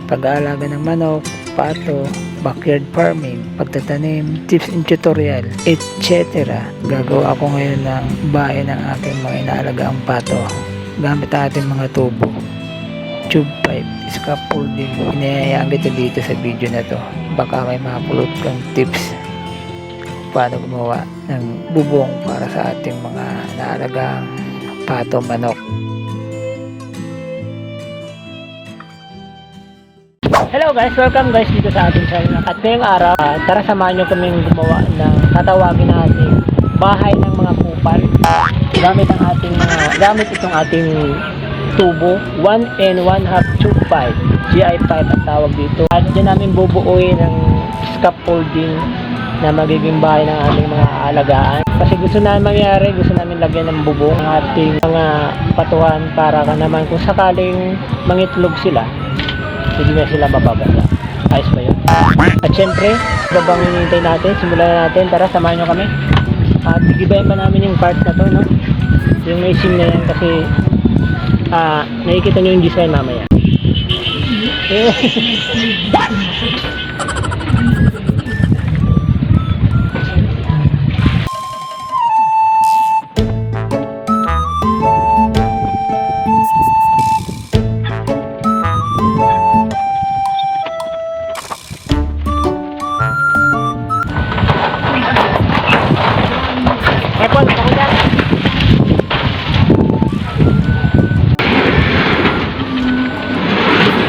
pag-aalaga ng manok, pato, backyard farming, pagtatanim, tips and tutorial, etc. Gagawa ako ngayon ng bahay ng aking mga inaalagaang pato gamit ang ating mga tubo, tube pipe, scaffolding. Inayayaan kita dito sa video na to. Baka may mapulot kang tips paano gumawa ng bubong para sa ating mga naalagang pato, manok. Hello guys, welcome guys dito sa ating channel. At ngayong araw, tara samahan nyo kaming gumawa ng tatawagin natin bahay ng mga kupal. Gamit itong ating tubo, 1 and 1/2 tube pipe, GI pipe ang tawag dito. At dyan namin bubuuin ng scaffolding na magiging bahay ng ating mga alagaan. Kasi gusto namin lagyan ng bubong ng ating mga patuhan para naman kung sakaling mangitlog sila, hindi na sila mababasa. Ayos ba yun? At syempre, babang hinihintay natin, simulan na natin. Tara, samahan nyo kami. At gigibayin pa namin yung parts na to, no? Yung macing na yan kasi nakikita nyo yung design mamaya.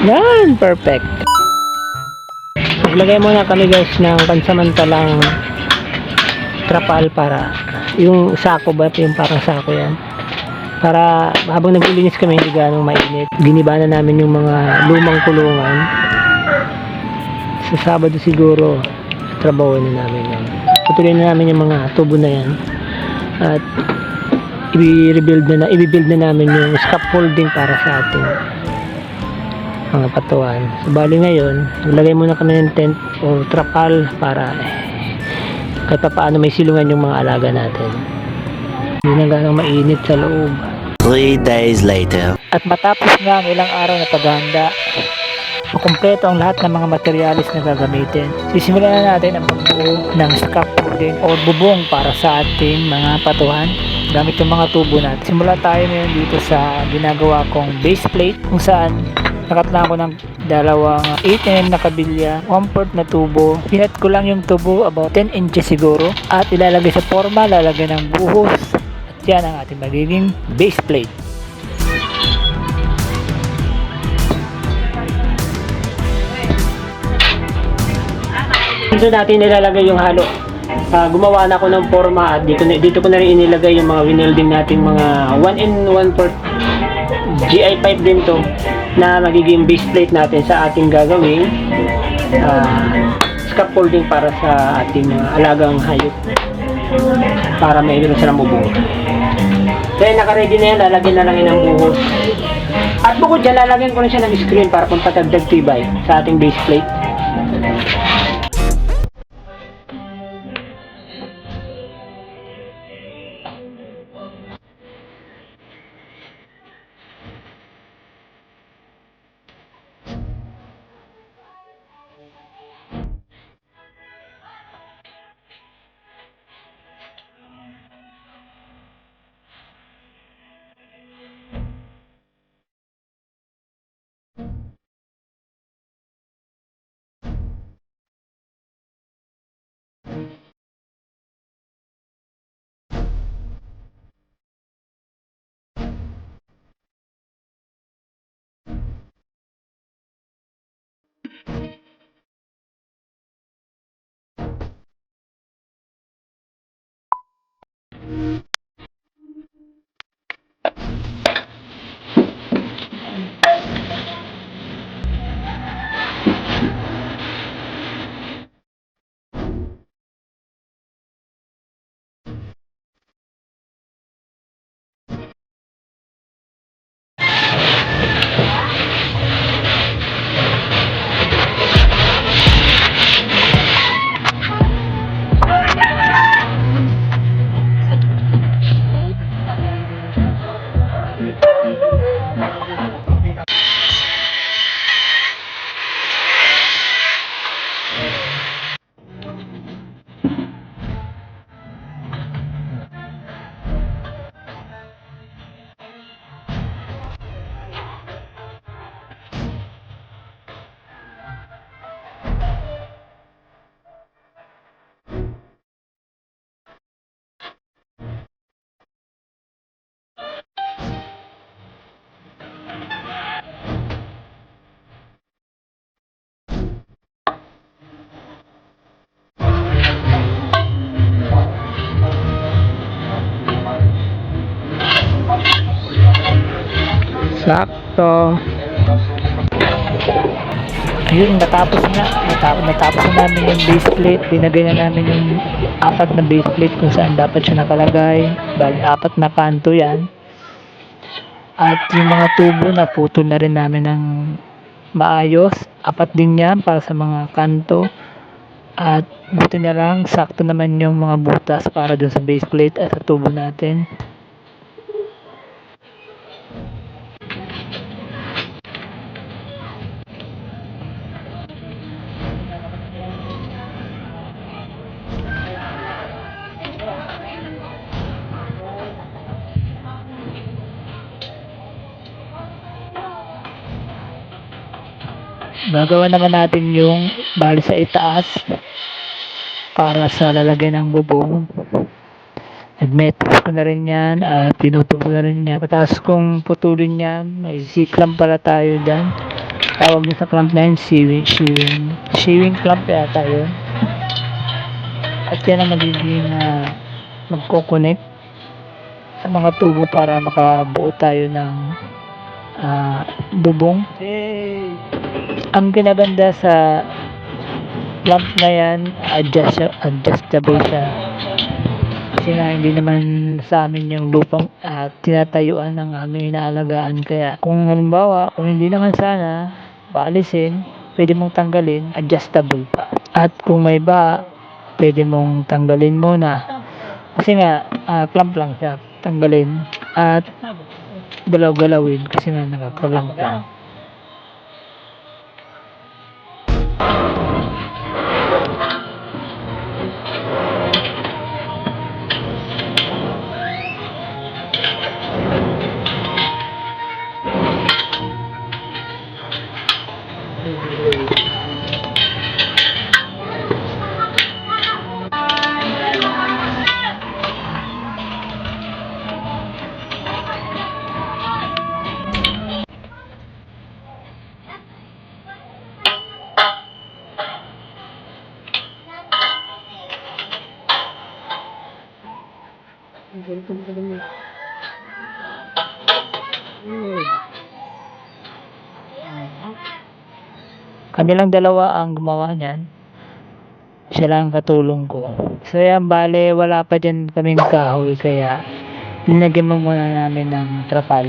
Yan, perfect. Maglagay muna kami guys ng pansamantalang trapal para yung sako ba, yung parang sako yan. Para habang naglilinis kami hindi ganong mainit. Giniba na namin yung mga lumang kulungan. Sa Sabado siguro trabaho na namin yan. Tutuloy na namin yung mga tubo na yan. At i-build na namin yung scaffolding para sa ating mga patuan. So bali ngayon, maglagay muna kami ng tent o trapal para kahit pa paano may silungan yung mga alaga natin. Hindi na ganang mainit sa loob. 3 days later. At matapos nga ang ilang araw na paghahanda, kumpleto ang lahat ng mga materialis na gagamitin. Sisimulan na natin ang pagbuo ng scaffolding o bubong para sa ating mga patuhan gamit yung mga tubo natin. Simula tayo ngayon dito sa ginagawa kong base plate kung saan nakatla ko ng dalawang 8mm na kabilya, 1/4 na tubo. Pinat ko lang yung tubo about 10 inches siguro at ilalagay sa forma, lalagay ng buhos at yan ang ating magiging base plate. Dito natin nilalagay yung halo. Gumawa na ako ng forma at dito ko na rin inilagay yung mga winelding nating mga 1 and 1/4 GI pipe din to na magiging base plate natin sa ating gagawing scaffolding para sa ating mga alagang hayop para mayroon silang bubong. Kaya naka-ready na yan, lalagyan na lang yan ng buhos. At bukod dyan, lalagyan ko rin siya ng screen para kung patagdag tibay sa ating base plate. Sakto. Ayun, natapos na. Natapos na namin yung base plate. Binagay na namin yung 4 na base plate kung saan dapat siya nakalagay. Bali, 4 na kanto yan. At yung mga tubo na putol na rin namin ng maayos. 4 din yan para sa mga kanto. At buti na lang, sakto naman yung mga butas para dun sa base plate at sa tubo natin. Gagawa naman natin yung bali sa itaas para sa lalagyan ng bubong. Nagmetas ko na rin yan at pinutubo na rin yan. Pataas kong putulin yan, may C-clamp pala tayo dyan. Tawag nyo sa clamp na yun, sewing clamp yata yun. At yan ang magiging magkoconnect sa mga tubo para makabuo tayo ng bubong. Ang kinaganda sa lamp na yan, adjustable siya. Kasi nga hindi naman sa amin yung lupang tinatayuan ng aming inaalagaan. Kaya kung halimbawa, kung hindi naman sana paalisin, pwede mong tanggalin, adjustable pa. At kung may ba, pwede mong tanggalin muna. Kasi nga, clamp lang siya, tanggalin. At galaw-galawin kasi nga naka-clamp lang. Kami lang dalawa ang gumawa niyan. Siya lang ang katulong ko. So yan, bale wala pa dyan kaming kahoy kaya linagyan mo muna namin ng trapal.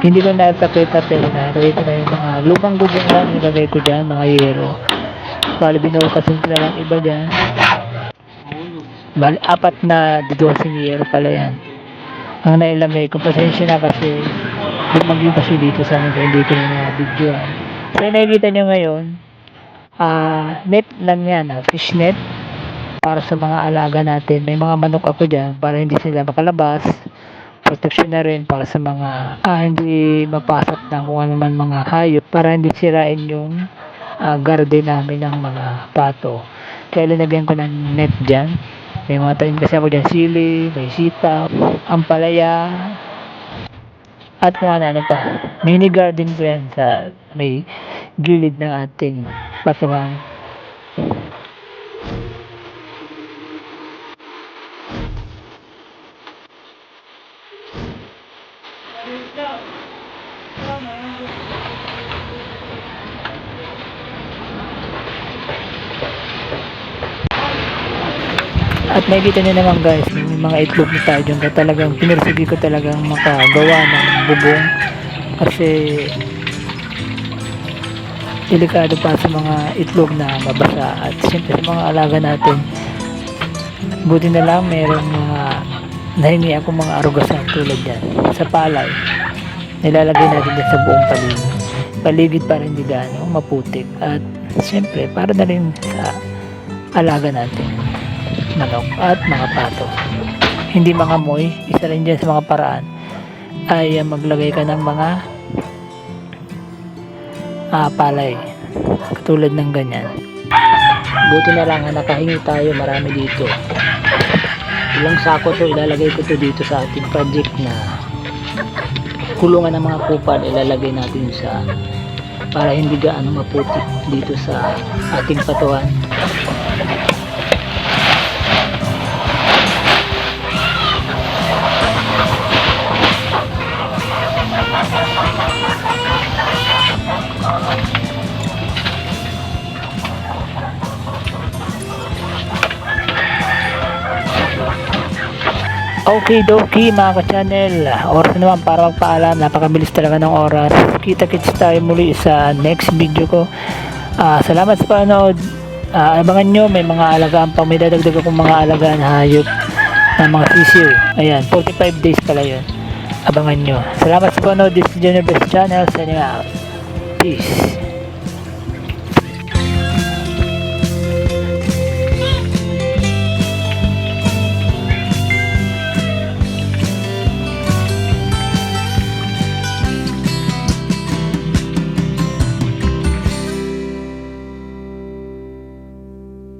Hindi ko natapit-tapit na. Nakita ko yung mga lumang bubong lang nilagay ko dyan, mga yero. Bali, binukasin ko na lang iba dyan. Bali, 4 na didosing yero pala yan. Ang nailamay ko, pasensya na kasi bumagyo kasi dito sa amin kaya hindi ko na na-videoan. So, nakikita nyo ngayon, net lang yan, fish net. Para sa mga alaga natin. May mga manok ako dyan para hindi sila makalabas. Protection na rin para sa mga hindi mapasok ng kung ano man mga hayop para hindi sirain yung garden namin ng mga pato. Kaya linagyan ko ng net dyan. May mga tanim kasi ako dyan, sili, may sitaw, ampalaya, at kung ano pa. Mini garden ko yan sa may gilid ng ating patungan. At nakikita nyo naman guys, may mga itlog na tayo dyan. Talagang pinirsigi ko talagang makagawa ng bubong. Kasi delikado pa sa mga itlog na mabasa. At siyempre sa mga alaga natin, buti na lang merong mga nahingi ako mga arugasan tulad yan. Sa palay, nilalagay natin dyan sa buong paligid. Paligid para hindi gaano maputik. At siyempre para na rin sa alaga natin, manok at mga pato. hindi mangamoy, isa rin dyan sa mga paraan ay maglagay ka ng mga palay katulad ng ganyan. Buti na lang nakahingi tayo marami dito. Ilang sako to, ilalagay ko to dito sa ating project na kulungan ng mga kupal. Ilalagay natin sa para hindi gaano maputik dito sa ating patuhan. Okay dokie mga ka-channel, oras na naman para magpaalam. Napakabilis talaga ng oras. Kita-kits tayo muli sa next video ko. Salamat sa panood. Abangan nyo, may mga alagaan pa, may dadagdag akong mga alagaan na hayop na mga sisiw. Ayan, 45 days pala yun. Abangan nyo. Salamat sa panood. This is Junior Best Channel, signing out. Peace.